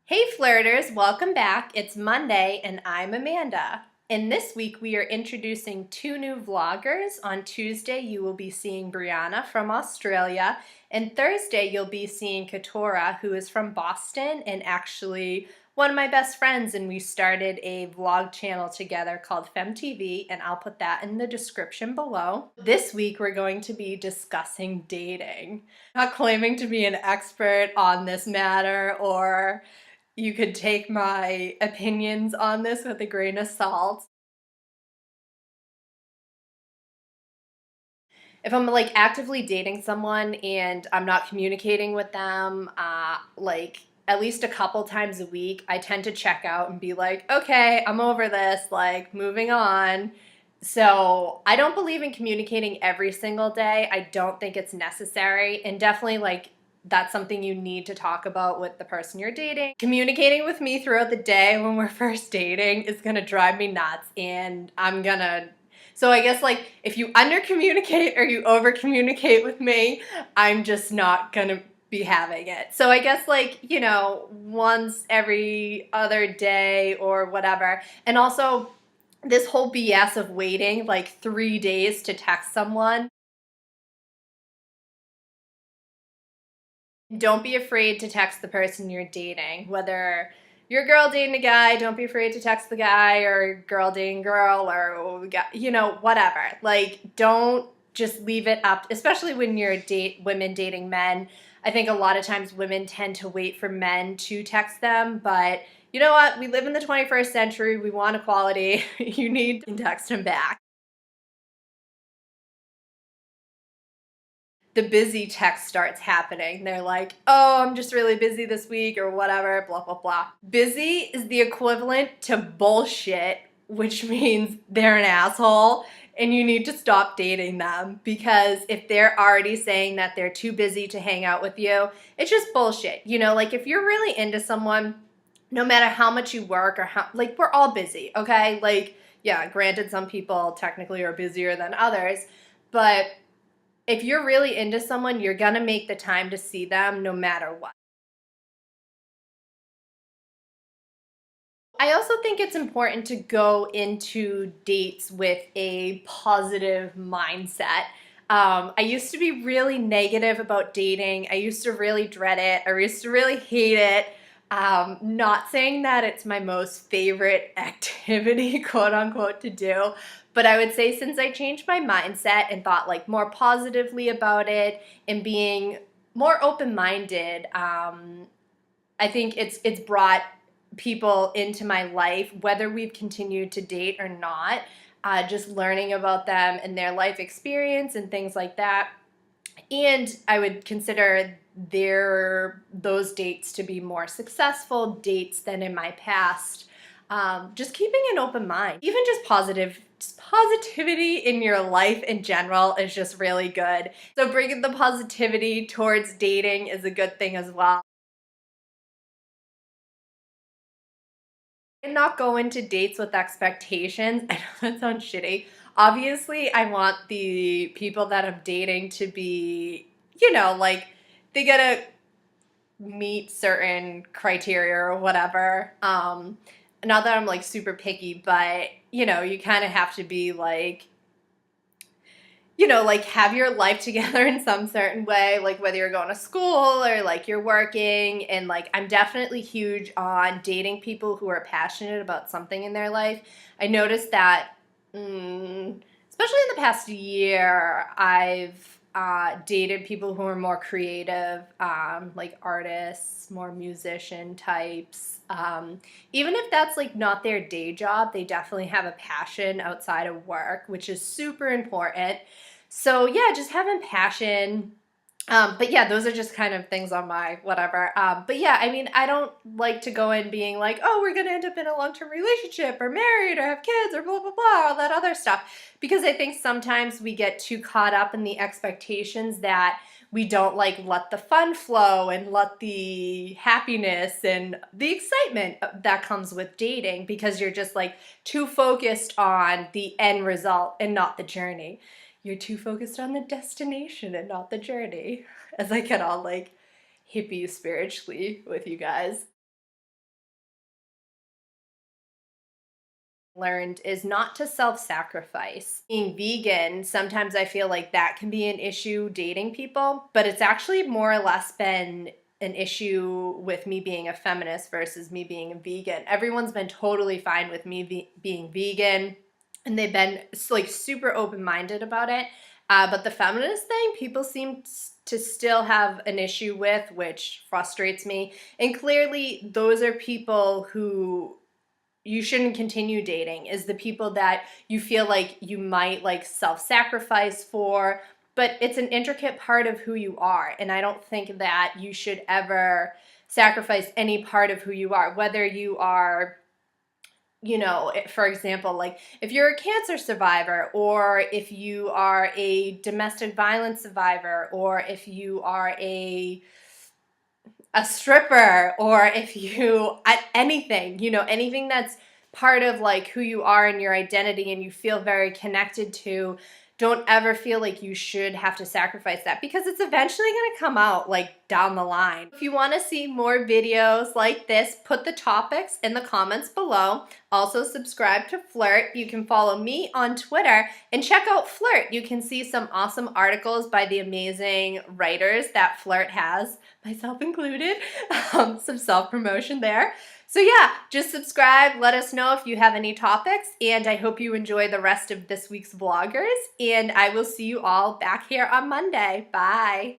Hey flirters, welcome back. It's Monday and I'm Amanda. And this week we are introducing two new vloggers. On Tuesday you will be seeing Brianna from Australia, and Thursday you'll be seeing Katora, who is from Boston and actually one of my best friends, and we started a vlog channel together called FemTV, and I'll put that in the description below. This week we're going to be discussing dating. I'm not claiming to be an expert on this matter, or you could take my opinions on this with a grain of salt. If I'm like actively dating someone and I'm not communicating with them, like at least a couple times a week, I tend to check out and be like, okay, I'm over this, like moving on. So I don't believe in communicating every single day. I don't think it's necessary, and definitely like that's something you need to talk about with the person you're dating. Communicating with me throughout the day when we're first dating is gonna drive me nuts, and so I guess like if you under communicate or you over communicate with me, I'm just not gonna be having it. So I guess like, once every other day or whatever. And also this whole BS of waiting like 3 days to text someone. Don't be afraid to text the person you're dating. Whether you're a girl dating a guy, don't be afraid to text the guy, or girl dating girl, or whatever. Like, don't just leave it up, especially when you're women dating men. I think a lot of times women tend to wait for men to text them, but you know what? We live in the 21st century. We want equality. You need to text him back. The busy text starts happening. They're like, oh, I'm just really busy this week or whatever, blah, blah, blah. Busy is the equivalent to bullshit, which means they're an asshole and you need to stop dating them, because if they're already saying that they're too busy to hang out with you, it's just bullshit. Like if you're really into someone, no matter how much you work or how, like, we're all busy, okay? Like, yeah, granted, some people technically are busier than others, but if you're really into someone, you're gonna make the time to see them no matter what. I also think it's important to go into dates with a positive mindset. I used to be really negative about dating. I used to really dread it. I used to really hate it. Not saying that it's my most favorite activity, quote unquote, to do, but I would say since I changed my mindset and thought like more positively about it and being more open-minded, I think it's brought people into my life, whether we've continued to date or not, just learning about them and their life experience and things like that. And I would consider those dates to be more successful dates than in my past. Just keeping an open mind, even just positivity in your life in general is just really good. So bringing the positivity towards dating is a good thing as well. And not go into dates with expectations. I know that sounds shitty. Obviously, I want the people that I'm dating to be, like they gotta meet certain criteria or whatever. Not that I'm like super picky, but you kind of have to be like, like have your life together in some certain way, like whether you're going to school or like you're working. And like, I'm definitely huge on dating people who are passionate about something in their life. I noticed that, especially in the past year, I've dated people who are more creative, like artists, more musician types. Even if that's like not their day job, they definitely have a passion outside of work, which is super important. So yeah, just having passion. But yeah, those are just kind of things on my whatever. But yeah, I mean, I don't like to go in being like, oh, we're gonna end up in a long-term relationship or married or have kids or blah, blah, blah, all that other stuff. Because I think sometimes we get too caught up in the expectations that we don't like let the fun flow and let the happiness and the excitement that comes with dating, because you're just like too focused on the end result and not the journey. You're too focused on the destination and not the journey. As I get all like hippie spiritually with you guys. learned is not to self-sacrifice. Being vegan, sometimes I feel like that can be an issue dating people, but it's actually more or less been an issue with me being a feminist versus me being a vegan. Everyone's been totally fine with me being vegan, and they've been like super open-minded about it. But the feminist thing, people seem to still have an issue with, which frustrates me. And clearly, those are people who you shouldn't continue dating, is the people that you feel like you might like self-sacrifice for, but it's an intricate part of who you are, and I don't think that you should ever sacrifice any part of who you are, whether you are, you know, for example, like if you're a cancer survivor, or if you are a domestic violence survivor, or if you are a stripper, or if you anything, you know, anything that's part of like who you are and your identity and you feel very connected to, don't ever feel like you should have to sacrifice that, because it's eventually going to come out like down the line. If you want to see more videos like this, put the topics in the comments below. Also subscribe to Flirt. You can follow me on Twitter and check out Flirt. You can see some awesome articles by the amazing writers that Flirt has, myself included. Some self-promotion there. So yeah, just subscribe, let us know if you have any topics, and I hope you enjoy the rest of this week's vloggers, and I will see you all back here on Monday. Bye!